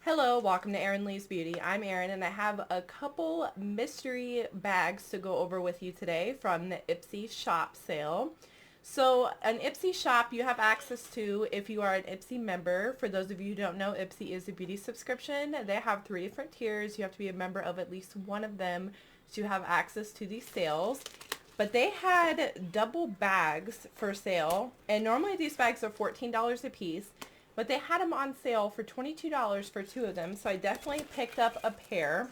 Hello, welcome to Erin Lee's Beauty. I'm Erin and I have a couple mystery bags to go over with you today from the Ipsy shop sale. So an Ipsy shop you have access to if you are an Ipsy member. For those of you who don't know, Ipsy is a beauty subscription. They have 3 different tiers. You have to be a member of at least one of them to have access to these sales. But they had double bags for sale, and normally these bags are $14 a piece. But they had them on sale for $22 for 2 of them, so I definitely picked up a pair.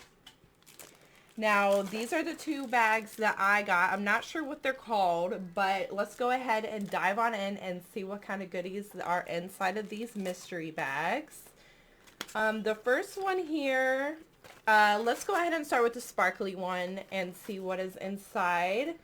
Now, these are the 2 bags that I got. I'm not sure what they're called, but let's go ahead and dive on in and see what kind of goodies are inside of these mystery bags. The first one here, let's go ahead and start with the sparkly one and see what is inside.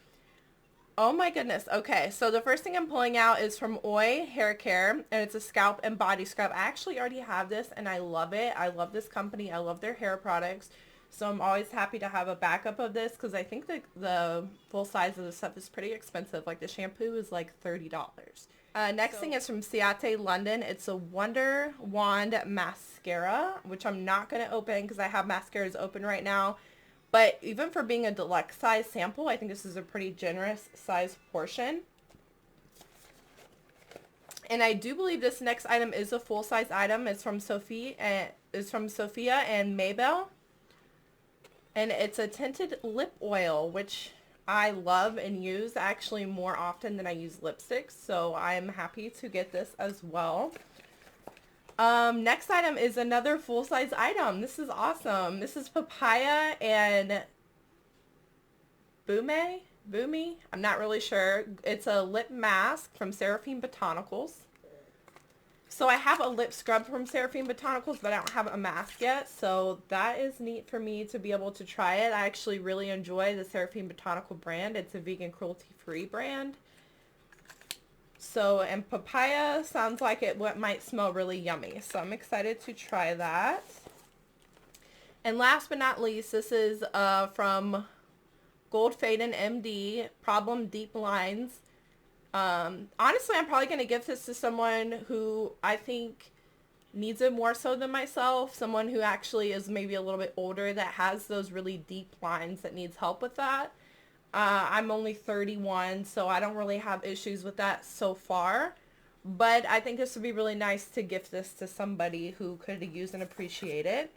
Oh my goodness. Okay, so the first thing I'm pulling out is from Oi Hair Care, and it's a scalp and body scrub. I actually already have this, and I love it. I love this company. I love their hair products. So I'm always happy to have a backup of this because I think the full size of the stuff is pretty expensive. Like the shampoo is like $30. Next thing is from Ciate London. It's a Wonder Wand mascara, which I'm not going to open because I have mascaras open right now. But even for being a deluxe size sample, I think this is a pretty generous size portion. And I do believe this next item is a full size item. It's from Sophia and Maybell. And it's a tinted lip oil, which I love and use actually more often than I use lipsticks. So I'm happy to get this as well. Next item is another full-size item. This is awesome. This is papaya and Boomy. I'm not really sure. It's a lip mask from Seraphine Botanicals. So I have a lip scrub from Seraphine Botanicals, but I don't have a mask yet. So that is neat for me to be able to try it. I actually really enjoy the Seraphine Botanical brand. It's a vegan cruelty-free brand. So, and papaya sounds like it might smell really yummy. So I'm excited to try that. And last but not least, this is from Gold Faden MD, Problem Deep Lines. Honestly, I'm probably going to give this to someone who I think needs it more so than myself. Someone who actually is maybe a little bit older that has those really deep lines that needs help with that. I'm only 31, so I don't really have issues with that so far. But I think this would be really nice to gift this to somebody who could use and appreciate it.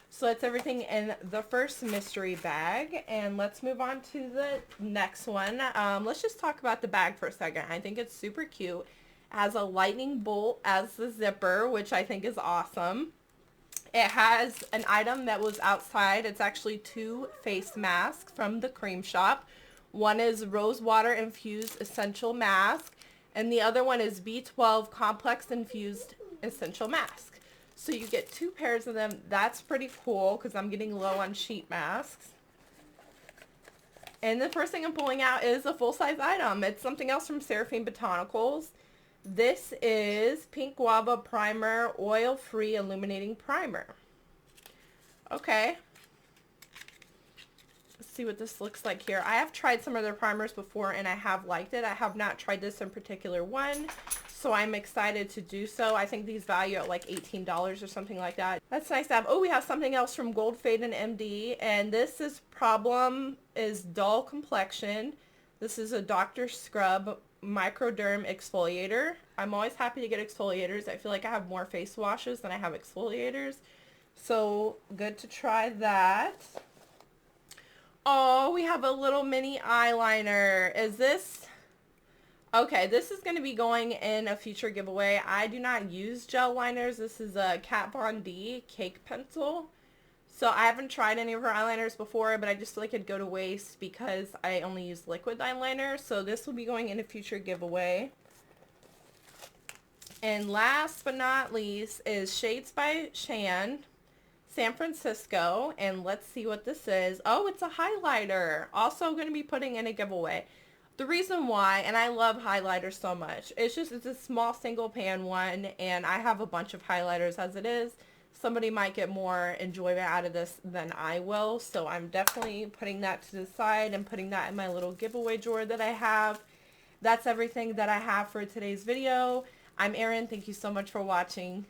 So that's everything in the first mystery bag. And let's move on to the next one. Let's just talk about the bag for a second. I think it's super cute. It has a lightning bolt as the zipper, which I think is awesome. It has an item that was outside. It's actually 2 face masks from the Cream Shop. One is Rose Water Infused Essential Mask, and the other one is B12 Complex Infused Essential Mask. So you get 2 pairs of them. That's pretty cool because I'm getting low on sheet masks. And the first thing I'm pulling out is a full-size item. It's something else from Seraphine Botanicals. This is Pink Guava Primer Oil-Free Illuminating Primer. Okay. Let's see what this looks like here. I have tried some of their primers before and I have liked it. I have not tried this in particular one, so I'm excited to do so. I think these value at like $18 or something like that. That's nice to have. Oh, we have something else from Gold Faden MD, and this is Problem is Dull Complexion. This is a Dr. Scrub Microderm Exfoliator. I'm always happy to get exfoliators. I feel like I have more face washes than I have exfoliators. So good to try that. Oh, we have a little mini eyeliner. Is this... Okay, this is going to be going in a future giveaway. I do not use gel liners. This is a Kat Von D Cake Pencil. So I haven't tried any of her eyeliners before, but I just feel like it'd go to waste because I only use liquid eyeliner. So this will be going in a future giveaway. And last but not least is Shades by Shan, San Francisco. And let's see what this is. Oh, it's a highlighter. Also going to be putting in a giveaway. The reason why, and I love highlighters so much, it's a small single pan one, and I have a bunch of highlighters as it is. Somebody might get more enjoyment out of this than I will, so I'm definitely putting that to the side and putting that in my little giveaway drawer that I have. That's everything that I have for today's video. I'm Erin. Thank you so much for watching.